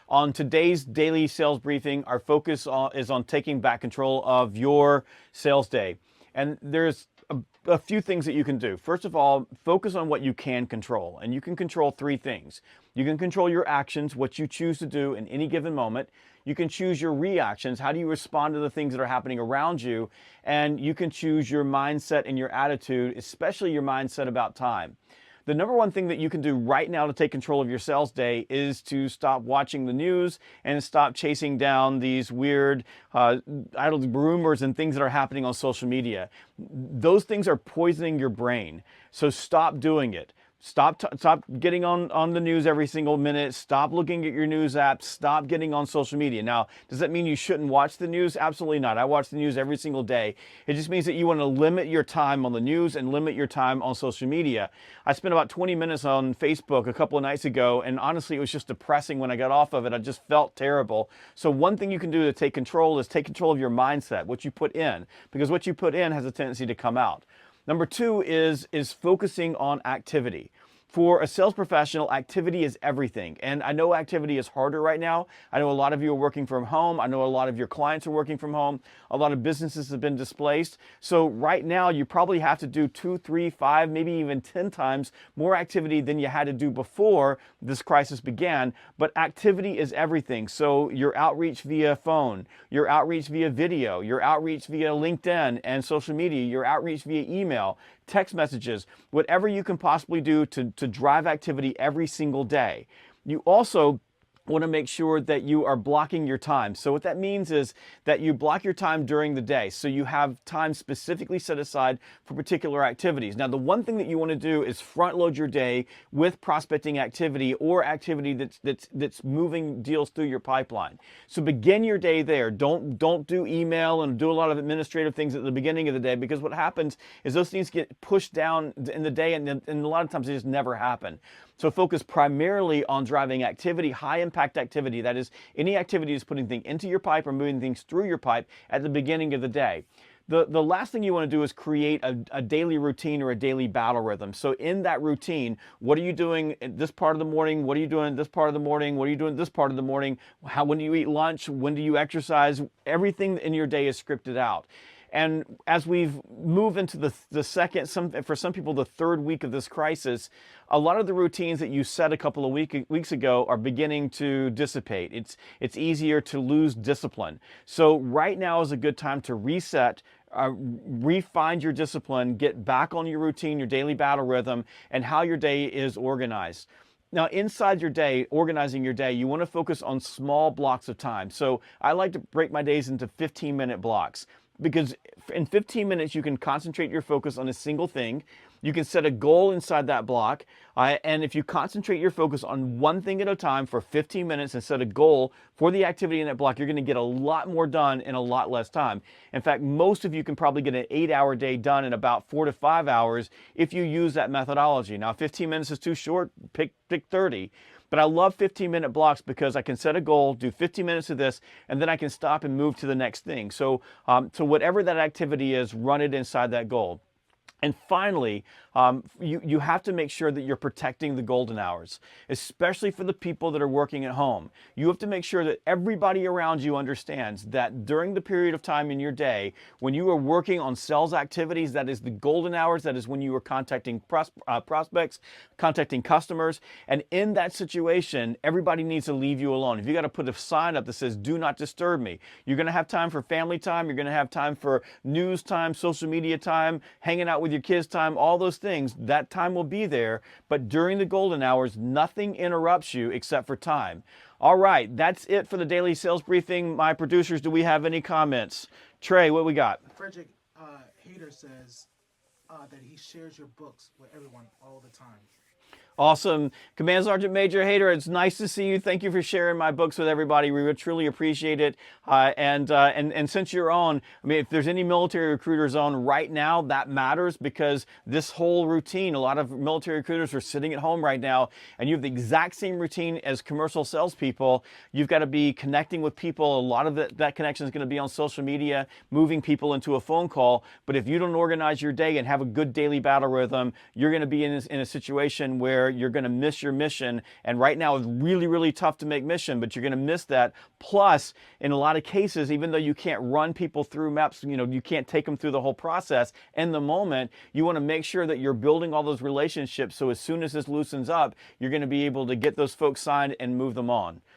On today's daily sales briefing, our is on taking back control of your sales day. And there's a few things that you can do. First of all, focus on what you can control. And you can control three things. You can control your actions, what you choose to do in any given moment. You can choose your reactions. How do you respond to the things that are happening around you? And you can choose your mindset and your attitude, especially your mindset about time. The number one thing that you can do right now to take control of your sales day is to stop watching the news and stop chasing down these weird idle rumors and things that are happening on social media. Those things are poisoning your brain. So stop doing it. Stop getting on the news every single minute. Stop looking at your news apps. Stop getting on social media. Now, does that mean you shouldn't watch the news? Absolutely not. I watch the news every single day. It just means that you want to limit your time on the news and limit your time on social media. I spent about 20 minutes on Facebook a couple of nights ago, and honestly, it was just depressing when I got off of it. I just felt terrible. So one thing you can do to take control is take control of your mindset, what you put in, because what you put in has a tendency to come out. Number two is focusing on activity. For a sales professional, activity is everything. And I know activity is harder right now. I know a lot of you are working from home. I know a lot of your clients are working from home. A lot of businesses have been displaced. So right now, you probably have to do 2, 3, 5, maybe even 10 times more activity than you had to do before this crisis began. But activity is everything. So your outreach via phone, your outreach via video, your outreach via LinkedIn and social media, your outreach via email, text messages, whatever you can possibly do to drive activity every single day. You also want to make sure that you are blocking your time. So what that means is that you block your time during the day. So you have time specifically set aside for particular activities. Now, the one thing that you want to do is front load your day with prospecting activity or activity that's moving deals through your pipeline. So begin your day there. Don't do email and do a lot of administrative things at the beginning of the day, because what happens is those things get pushed down in the day, and a lot of times they just never happen. So focus primarily on driving activity, high impact activity. That is, any activity is putting things into your pipe or moving things through your pipe at the beginning of the day. The last thing you want to do is create a daily routine or a daily battle rhythm. So in that routine, what are you doing at this part of the morning? What are you doing this part of the morning? What are you doing this part of the morning? When do you eat lunch? When do you exercise? Everything in your day is scripted out. And as we've moved into the second, for some people, the third week of this crisis, a lot of the routines that you set a couple of weeks ago are beginning to dissipate. It's easier to lose discipline. So right now is a good time to reset, refine your discipline, get back on your routine, your daily battle rhythm, and how your day is organized. Now, inside your day, organizing your day, you want to focus on small blocks of time. So I like to break my days into 15-minute blocks, because in 15 minutes, you can concentrate your focus on a single thing. You can set a goal inside that block. And if you concentrate your focus on one thing at a time for 15 minutes and set a goal for the activity in that block, you're going to get a lot more done in a lot less time. In fact, most of you can probably get an 8-hour day done in about 4 to 5 hours if you use that methodology. Now, 15 minutes is too short, pick 30. But I love 15-minute blocks because I can set a goal, do 15 minutes of this, and then I can stop and move to the next thing. So whatever that activity is, run it inside that goal. And finally, you have to make sure that you're protecting the golden hours, especially for the people that are working at home. You have to make sure that everybody around you understands that during the period of time in your day when you are working on sales activities, that is the golden hours. That is when you are contacting prospects, contacting customers. And in that situation, everybody needs to leave you alone. If you got to put a sign up that says, "Do not disturb me," you're going to have time for family time. You're going to have time for news time, social media time, hanging out with your kids time, all those things. That time will be there. But during the golden hours, nothing interrupts you except for time. All right, that's it for the daily sales briefing. My producers, do we have any comments? Trey, what we got? Frederick Hader says that he shares your books with everyone all the time. Awesome. Command Sergeant Major Hader, it's nice to see you. Thank you for sharing my books with everybody. We would truly appreciate it. And since you're on, I mean, if there's any military recruiters on right now, that matters, because this whole routine, a lot of military recruiters are sitting at home right now, and you have the exact same routine as commercial salespeople. You've got to be connecting with people. A lot of that connection is going to be on social media, moving people into a phone call. But if you don't organize your day and have a good daily battle rhythm, you're going to be in a situation where there, you're going to miss your mission. And right now it's really, really tough to make mission, but you're going to miss that. Plus, in a lot of cases, even though you can't run people through maps, you can't take them through the whole process in the moment, you want to make sure that you're building all those relationships. So as soon as this loosens up, you're going to be able to get those folks signed and move them on.